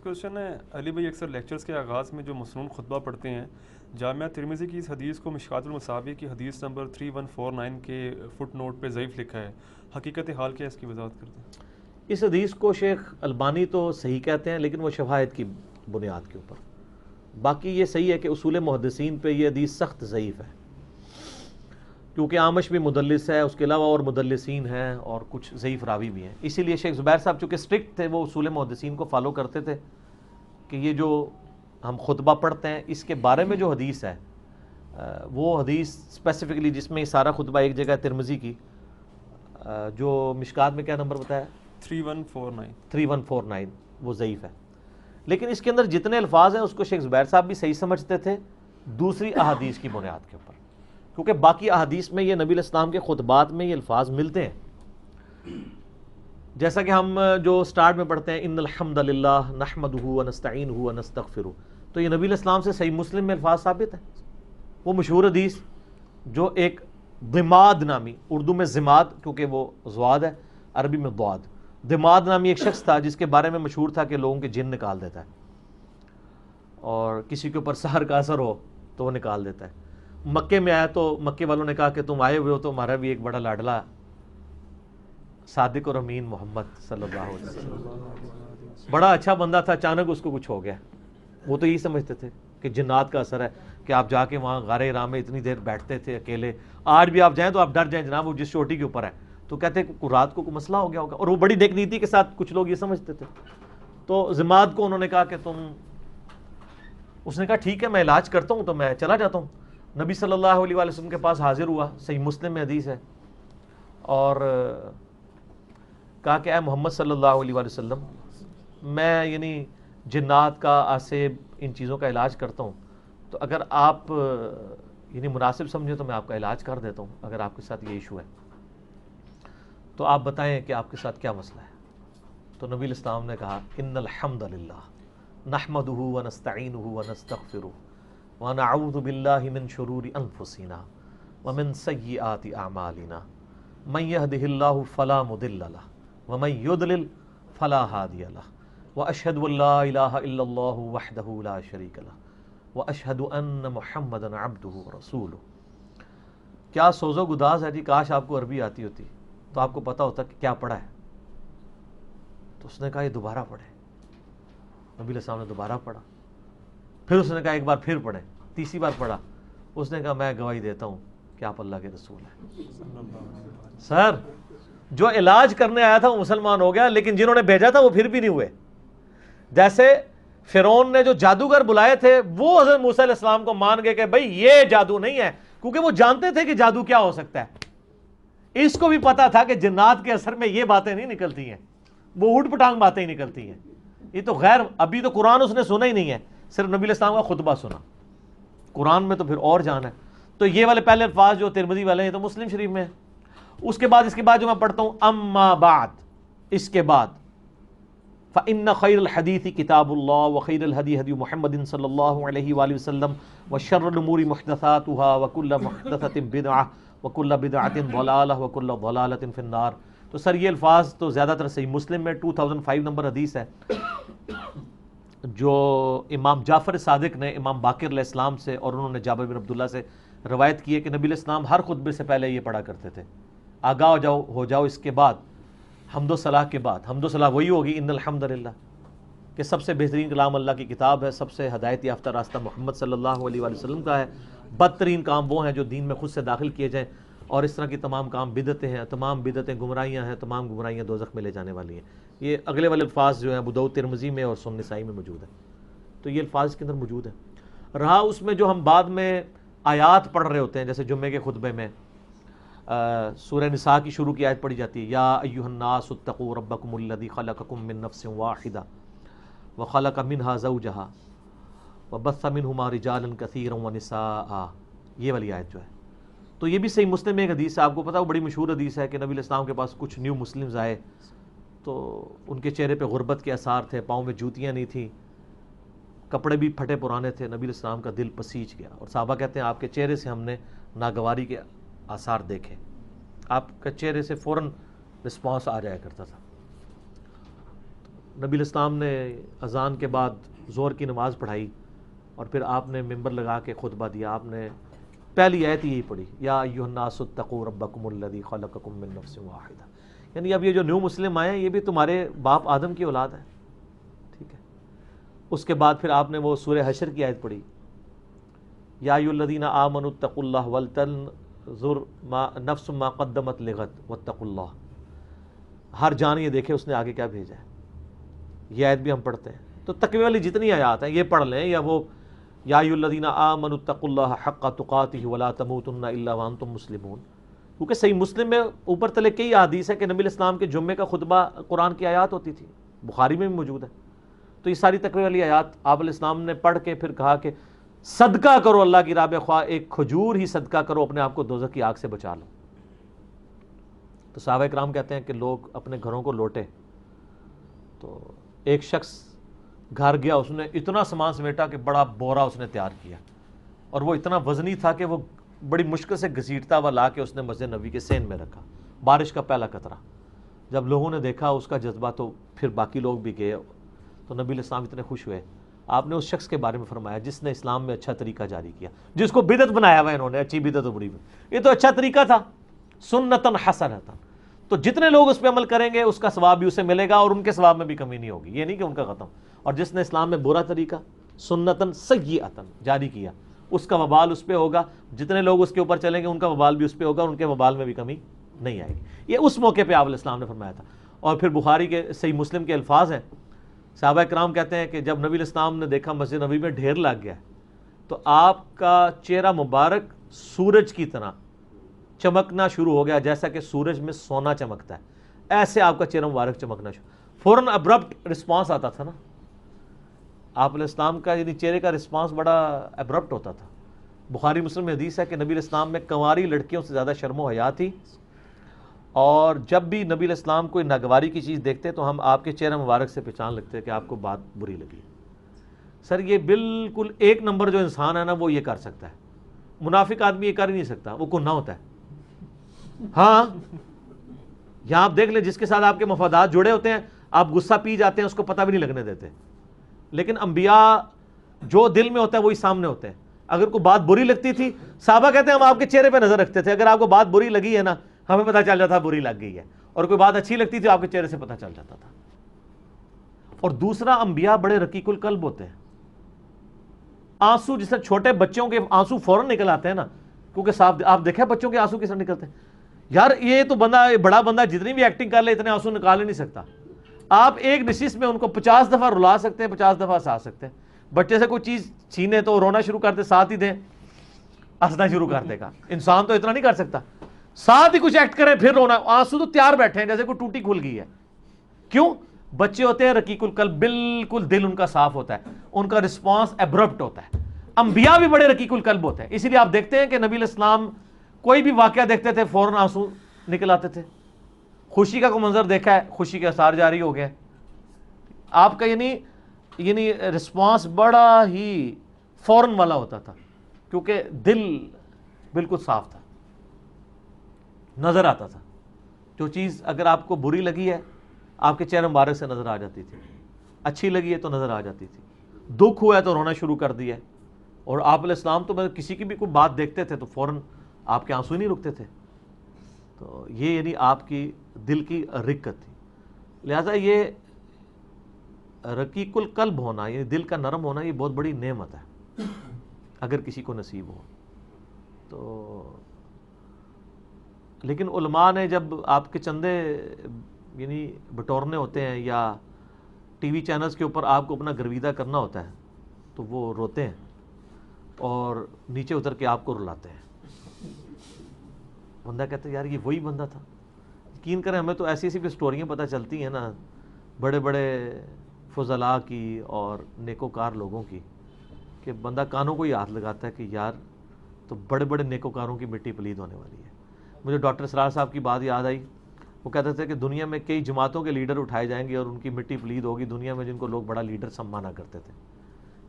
Question ہے علی بھائی، اکثر لیکچرز کے آغاز میں جو مسنون خطبہ پڑھتے ہیں، جامعہ ترمذی کی اس حدیث کو مشکوٰۃ المصابیح کی حدیث نمبر 3149 کے فٹ نوٹ پہ ضعیف لکھا ہے، حقیقت حال کیا ہے؟ اس کی وضاحت کرتے ہیں۔ اس حدیث کو شیخ البانی تو صحیح کہتے ہیں، لیکن وہ شواہد کی بنیاد کے اوپر. باقی یہ صحیح ہے کہ اصول محدثین پہ یہ حدیث سخت ضعیف ہے، کیونکہ عامش بھی مدلس ہے، اس کے علاوہ اور مدلسین ہیں اور کچھ ضعیف راوی بھی ہیں. اسی لیے شیخ زبیر صاحب چونکہ اسٹرکٹ تھے، وہ اصول محدثین کو فالو کرتے تھے کہ یہ جو ہم خطبہ پڑھتے ہیں اس کے بارے میں جو حدیث ہے وہ حدیث اسپیسیفکلی جس میں سارا خطبہ ایک جگہ ترمذی کی، جو مشکات میں کیا نمبر بتایا 3149 وہ ضعیف ہے. لیکن اس کے اندر جتنے الفاظ ہیں اس کو شیخ زبیر صاحب بھی صحیح سمجھتے تھے دوسری احادیث کی بنیاد کے اوپر، کیونکہ باقی احادیث میں یہ نبی علیہ السلام کے خطبات میں یہ الفاظ ملتے ہیں. جیسا کہ ہم جو سٹارٹ میں پڑھتے ہیں ان الحمد للہ نحمدہ ونستعینہ ونستغفرہ، تو یہ نبی علیہ السلام سے صحیح مسلم میں الفاظ ثابت ہیں. وہ مشہور حدیث جو ایک ضماد نامی، اردو میں ضماد کیونکہ وہ ضاد ہے، عربی میں ضاد، ضماد نامی ایک شخص تھا جس کے بارے میں مشہور تھا کہ لوگوں کے جن نکال دیتا ہے، اور کسی کے اوپر سحر کا اثر ہو تو وہ نکال دیتا ہے. مکے میں آیا تو مکے والوں نے کہا کہ تم آئے ہوئے ہو تو ہمارا بھی ایک بڑا لاڈلا صادق اور امین محمد صلی اللہ علیہ وسلم بڑا اچھا بندہ تھا، اچانک اس کو کچھ ہو گیا. وہ تو یہی سمجھتے تھے کہ جنات کا اثر ہے کہ آپ جا کے وہاں غار حرا میں اتنی دیر بیٹھتے تھے اکیلے، آج بھی آپ جائیں تو آپ ڈر جائیں جناب وہ جس چوٹی کے اوپر ہے، تو کہتے ہیں رات کو کوئی مسئلہ ہو گیا ہوگا. اور وہ بڑی نیک نیتی کے ساتھ کچھ لوگ یہ سمجھتے تھے. تو ضماد کو انہوں نے کہا کہ اس نے کہا ٹھیک ہے میں علاج کرتا ہوں تو میں چلا جاتا ہوں. نبی صلی اللہ علیہ وسلم کے پاس حاضر ہوا، صحیح مسلم میں حدیث ہے، اور کہا کہ اے محمد صلی اللہ علیہ وسلم، میں یعنی جنات کا، آسیب، ان چیزوں کا علاج کرتا ہوں، تو اگر آپ یعنی مناسب سمجھیں تو میں آپ کا علاج کر دیتا ہوں اگر آپ کے ساتھ یہ ایشو ہے، تو آپ بتائیں کہ آپ کے ساتھ کیا مسئلہ ہے. تو نبی علیہ السلام نے کہا ان الحمد للہ نحمدہ ونستعینہ ونستغفرہ ونعوذ باللہ من شرور انفسنا ومن سیئات اعمالنا من یہدہ اللہ فلا مضل لہ ومن یضلل فلا ہادی لہ واشہد ان لا الہ الا اللہ وحدہ لا شریک لہ واشہد ان محمدا عبدہ ورسولہ. کیا سوز و گداز ہے جی، کاش آپ کو عربی آتی ہوتی تو آپ کو پتا ہوتا کہ کیا پڑھا ہے. تو اس نے کہا یہ دوبارہ پڑھیں. نبی علیہ السلام نے دوبارہ پڑھا، پھر اس نے کہا ایک بار پھر پڑھیں، تیسری بار پڑھا. اس نے کہا میں گواہی دیتا ہوں کہ آپ اللہ کے رسول ہیں. سر جو علاج کرنے آیا تھا وہ مسلمان ہو گیا، لیکن جنہوں نے بھیجا تھا وہ پھر بھی نہیں ہوئے. جیسے فرعون نے جو جادوگر بلائے تھے وہ حضرت موسیٰ علیہ السلام کو مان گئے کہ بھئی یہ جادو نہیں ہے، کیونکہ وہ جانتے تھے کہ جادو کیا ہو سکتا ہے. اس کو بھی پتا تھا کہ جنات کے اثر میں یہ باتیں نہیں نکلتی ہیں، وہ اوٹ پٹانگ باتیں ہی نکلتی ہیں. یہ تو غیر، ابھی تو قرآن اس نے سنا ہی نہیں ہے، صرف نبی علیہ السلام کا خطبہ سنا. قرآن میں تو پھر اور جان ہے. تو یہ والے پہلے الفاظ جو ترمذی والے ہیں تو مسلم شریف میں ہیں. اس کے بعد جو میں پڑھتا ہوں اما بعد، اس کے بعد فإن خیر الحدیث کتاب اللہ وخیر الہدی ہدی محمد صلی اللہ علیہ وآلہ وسلم وشر الامور محدثاتها وکل محدثۃ بدعہ وکل بدعۃ ضلالہ وکل ضلالۃ فی النار. تو سر یہ الفاظ تو زیادہ تر صحیح مسلم میں 2005 نمبر حدیث ہے، جو امام جعفر صادق نے امام باقر علیہ السلام سے اور انہوں نے جابر بن عبداللہ سے روایت کی ہے کہ نبی علیہ السلام ہر خطبے سے پہلے یہ پڑھا کرتے تھے آگاہ ہو جاؤ اس کے بعد حمد و صلاح کے بعد. حمد و صلاح وہی ہوگی ان الحمد للہ، کہ سب سے بہترین کلام اللہ کی کتاب ہے، سب سے ہدایت یافتہ راستہ محمد صلی اللہ علیہ وآلہ وسلم کا ہے. بدترین کام وہ ہیں جو دین میں خود سے داخل کیے جائیں، اور اس طرح کی تمام کام بدعتیں ہیں، تمام بدعتیں گمراہیاں ہیں، تمام گمراہیاں دوزخ میں لے جانے والی ہیں. یہ اگلے والے الفاظ جو ہیں ابو داؤد ترمذی میں اور سنن نسائی میں موجود ہیں. تو یہ الفاظ اس کے اندر موجود ہیں. رہا اس میں جو ہم بعد میں آیات پڑھ رہے ہوتے ہیں، جیسے جمعے کے خطبے میں سورہ نساء کی شروع کی آیت پڑھی جاتی ہے یا ایھا الناس اتقوا ربکم الذی خلقکم من نفس واحدہ وخلق منها زوجہا وبث منہما رجالا کثیرا ونساء. یہ والی آیت جو ہے تو یہ بھی صحیح مسلم میں ایک حدیث ہے، آپ کو پتا وہ بڑی مشہور حدیث ہے کہ نبی علیہ السلام کے پاس کچھ نیو مسلمز آئے تو ان کے چہرے پہ غربت کے آثار تھے، پاؤں میں جوتیاں نہیں تھیں، کپڑے بھی پھٹے پرانے تھے. نبی علیہ السلام کا دل پسیج گیا اور صحابہ کہتے ہیں آپ کے چہرے سے ہم نے ناگواری کے آثار دیکھے. آپ کے چہرے سے فوراً رسپانس آ جایا کرتا تھا. نبی الاسلام نے اذان کے بعد ظہر کی نماز پڑھائی اور پھر آپ نے ممبر لگا کے خطبہ دیا. آپ نے پہلی آیت یہی پڑھی, یا ایھا الناس اتقوا ربکم الذی خلقکم من نفس واحدہ. یعنی اب یہ جو نیو مسلم آئے ہیں یہ بھی تمہارے باپ آدم کی اولاد ہے. ٹھیک ہے. اس کے بعد پھر آپ نے وہ سورہ حشر کی آیت پڑھی, یا ایھا الذین آمنوا اتقوا اللہ ولتنظر نفس ما قدمت لغد واتقوا اللہ. ہر جان یہ دیکھے اس نے آگے کیا بھیجا ہے. یہ آیت بھی ہم پڑھتے ہیں. تو تقوی والی جتنی آیات ہیں یہ پڑھ لیں, یا وہ یا ایھا الذین آمنوا اتقوا اللہ حق تقاتہ ولا تموتن الا وانتم مسلمون, کیونکہ صحیح مسلم میں اوپر تلے کئی احادیث ہے کہ نبی الاسلام کے جمعے کا خطبہ قرآن کی آیات ہوتی تھی, بخاری میں بھی موجود ہے. تو یہ ساری تقوی والی آیات آپ علیہ السلام نے پڑھ کے پھر کہا کہ صدقہ کرو اللہ کی راہ میں, خواہ ایک کھجور ہی صدقہ کرو, اپنے آپ کو دوزخ کی آگ سے بچا لو. تو صحابہ کرام کہتے ہیں کہ لوگ اپنے گھروں کو لوٹے تو ایک شخص گھر گیا, اس نے اتنا سامان سمیٹا کہ بڑا بورا اس نے تیار کیا, اور وہ اتنا وزنی تھا کہ وہ بڑی مشکل سے گھسیٹتا ہوا لا کے اس نے مسجد نبوی کے سین میں رکھا. بارش کا پہلا قطرہ جب لوگوں نے دیکھا اس کا جذبہ, تو پھر باقی لوگ بھی گئے. تو نبی علیہ السلام اتنے خوش ہوئے. آپ نے اس شخص کے بارے میں فرمایا جس نے اسلام میں اچھا طریقہ جاری کیا, جس کو بدعت بنایا ہوا انہوں نے, اچھی بدعت و بری بدعت, یہ تو اچھا طریقہ تھا, سنتن حسنتن. تو جتنے لوگ اس پہ عمل کریں گے اس کا ثواب بھی اسے ملے گا, اور ان کے ثواب میں بھی کمی نہیں ہوگی. یہ نہیں کہ ان کا ختم. اور جس نے اسلام میں برا طریقہ سنتن سیئۃً جاری کیا, اس کا وبال اس پہ ہوگا. جتنے لوگ اس کے اوپر چلیں گے ان کا وبال بھی اس پہ ہوگا, اور ان کے وبال میں بھی کمی نہیں آئے گی. یہ اس موقع پہ آپ علیہ السلام نے فرمایا تھا. اور پھر بخاری کے صحیح مسلم کے الفاظ ہیں, صحابہ کرام کہتے ہیں کہ جب نبی علیہ السلام نے دیکھا مسجد نبی میں ڈھیر لگ گیا تو آپ کا چہرہ مبارک سورج کی طرح چمکنا شروع ہو گیا, جیسا کہ سورج میں سونا چمکتا ہے, ایسے آپ کا چہرہ مبارک چمکنا شروع. فوراً ابرپٹ رسپانس آتا تھا نا آپ علیہ السلام کا, یعنی چہرے کا رسپانس بڑا ابرپٹ ہوتا تھا. بخاری مسلم میں حدیث ہے کہ نبی علیہ السلام میں کنواری لڑکیوں سے زیادہ شرم و حیا تھی, اور جب بھی نبی علیہ السلام کوئی ناگواری کی چیز دیکھتے تو ہم آپ کے چہرہ مبارک سے پہچان لگتے کہ آپ کو بات بری لگی. سر یہ بالکل ایک نمبر جو انسان ہے نا وہ یہ کر سکتا ہے, منافق آدمی یہ کر ہی نہیں سکتا, وہ گناہ ہوتا ہے. ہاں یہاں آپ دیکھ لیں جس کے ساتھ آپ کے مفادات جڑے ہوتے ہیں آپ غصہ پی جاتے ہیں, اس کو پتہ بھی نہیں لگنے دیتے. لیکن انبیاء جو دل میں ہوتا ہے وہی سامنے ہوتے ہیں. اگر کوئی بات بری لگتی تھی, صحابہ کہتے ہیں ہم آپ کے چہرے پہ نظر رکھتے تھے, اگر آپ کو بات بری لگی ہے نا ہمیں پتہ چل جاتا بری لگ گئی ہے, اور کوئی بات اچھی لگتی تھی آپ کے چہرے سے پتہ چل جاتا تھا. اور دوسرا انبیاء بڑے رقیق القلب ہوتے ہیں. آنسو جس طرح چھوٹے بچوں کے آنسو فوراً نکل آتے ہیں نا, کیونکہ صاحب آپ دیکھیں بچوں کے آنسو کس طرح نکلتے ہیں. یار یہ تو بندہ بڑا بندہ جتنی بھی ایکٹنگ کر لے اتنے آنسو نکال ہی نہیں سکتا. آپ ایک نشست میں ان کو 50 دفعہ رلا سکتے ہیں, 50 دفعہ ہنسا سکتے ہیں. بچے سے کوئی چیز چھینے تو رونا شروع کرتے, ساتھ ہی دیں ہنسنا شروع کر دے گا. انسان تو اتنا نہیں کر سکتا, ساتھ ہی کچھ ایکٹ کریں پھر رونا. آنسو تو تیار بیٹھے ہیں جیسے کوئی ٹوٹی کھل گئی ہے. کیوں؟ بچے ہوتے ہیں رقیق القلب, بالکل دل ان کا صاف ہوتا ہے, ان کا رسپانس ایبرپٹ ہوتا ہے. انبیاء بھی بڑے رقیق القلب ہوتے ہیں. اسی لیے آپ دیکھتے ہیں کہ نبی علیہ السلام کوئی بھی واقعہ دیکھتے تھے فوراً آنسو نکل آتے تھے. خوشی کا کوئی منظر دیکھا ہے, خوشی کے آثار جاری ہو گئے. آپ کا یعنی رسپانس بڑا ہی فوراً والا ہوتا تھا, کیونکہ دل بالکل صاف تھا, نظر آتا تھا. جو چیز اگر آپ کو بری لگی ہے آپ کے چہرے مبارک سے نظر آ جاتی تھی, اچھی لگی ہے تو نظر آ جاتی تھی. دکھ ہوا ہے تو رونا شروع کر دیا. اور آپ علیہ السلام تو کسی کی بھی کوئی بات دیکھتے تھے تو فوراً آپ کے آنسو ہی نہیں رکتے تھے. تو یہ یعنی آپ کی دل کی رقت تھی. لہٰذا یہ رقیق القلب ہونا, یعنی دل کا نرم ہونا, یہ بہت بڑی نعمت ہے اگر کسی کو نصیب ہو تو. لیکن علماء نے جب آپ کے چندے یعنی بٹورنے ہوتے ہیں یا ٹی وی چینلز کے اوپر آپ کو اپنا گرویدہ کرنا ہوتا ہے تو وہ روتے ہیں اور نیچے اتر کے آپ کو رلاتے ہیں. بندہ کہتا ہے یار یہ وہی بندہ تھا. یقین کریں ہمیں تو ایسی ایسی بھی سٹوریاں پتہ چلتی ہیں نا بڑے بڑے فضلاء کی اور نیکوکار لوگوں کی, کہ بندہ کانوں کو ہی ہاتھ لگاتا ہے کہ یار تو بڑے بڑے نیکوکاروں کی مٹی پلید ہونے والی ہے. مجھے ڈاکٹر اسرار صاحب کی بات یاد آئی. وہ کہتے تھے کہ دنیا میں کئی جماعتوں کے لیڈر اٹھائے جائیں گے اور ان کی مٹی پلید ہوگی دنیا میں, جن کو لوگ بڑا لیڈر سمانا کرتے تھے.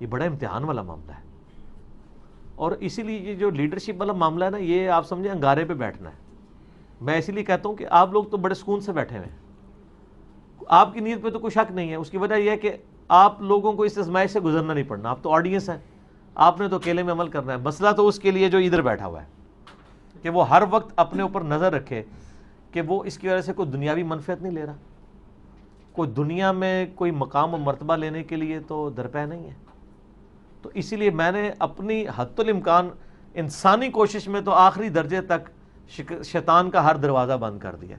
یہ بڑا امتحان والا معاملہ ہے. اور اسی لیے یہ جو لیڈرشپ والا معاملہ ہے نا, یہ آپ سمجھیں انگارے پہ بیٹھنا ہے. میں اسی لیے کہتا ہوں کہ آپ لوگ تو بڑے سکون سے بیٹھے ہوئے ہیں, آپ کی نیت پہ تو کوئی شک نہیں ہے. اس کی وجہ یہ ہے کہ آپ لوگوں کو اس آزمائش سے گزرنا نہیں پڑنا. آپ تو آڈینس ہیں, آپ نے تو اکیلے میں عمل کرنا ہے. مسئلہ تو اس کے لیے جو ادھر بیٹھا ہوا ہے کہ وہ ہر وقت اپنے اوپر نظر رکھے کہ وہ اس کی وجہ سے کوئی دنیاوی منفعت نہیں لے رہا, کوئی دنیا میں کوئی مقام و مرتبہ لینے کے لیے تو درپے نہیں ہے. تو اسی لیے میں نے اپنی حد الامکان انسانی کوشش میں تو آخری درجے تک شیطان کا ہر دروازہ بند کر دیا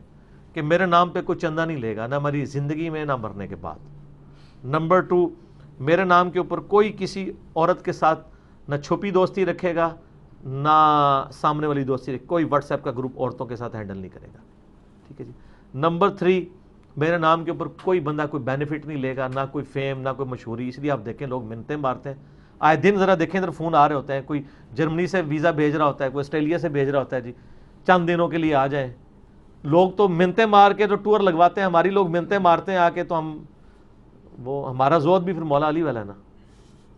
کہ میرے نام پہ کوئی چندہ نہیں لے گا, نہ میری زندگی میں نہ مرنے کے بعد. نمبر 2, میرے نام کے اوپر کوئی کسی عورت کے ساتھ نہ چھپی دوستی رکھے گا نہ سامنے والی دوستی رکھے, کوئی واٹس ایپ کا گروپ عورتوں کے ساتھ ہینڈل نہیں کرے گا. ٹھیک ہے جی. نمبر 3, میرے نام کے اوپر کوئی بندہ کوئی بینیفٹ نہیں لے گا, نہ کوئی فیم نہ کوئی مشہوری. اس لیے آپ دیکھیں لوگ منتیں مارتے ہیں آئے دن, ذرا دیکھیں ادھر فون آ رہے ہوتے ہیں, کوئی جرمنی سے ویزا بھیج رہا ہوتا ہے, کوئی آسٹریلیا سے بھیج رہا ہوتا ہے, جی چند دنوں کے لیے آ جائیں. لوگ تو منتیں مار کے تو ٹور لگواتے ہیں, ہماری لوگ منتیں مارتے ہیں آ کے, تو ہم وہ ہمارا زود بھی پھر مولا علی والا ہے نا.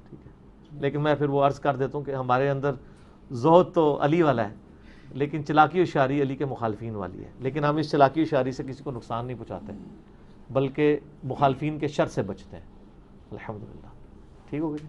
ٹھیک ہے, لیکن میں پھر وہ عرض کر دیتا ہوں کہ ہمارے اندر زہد تو علی والا ہے, لیکن چلاکی و شاری علی کے مخالفین والی ہے. لیکن ہم اس چلاکی و شاری سے کسی کو نقصان نہیں پہنچاتے, بلکہ مخالفین کے شر سے بچتے ہیں. الحمدللہ. ٹھیک ہو گئی.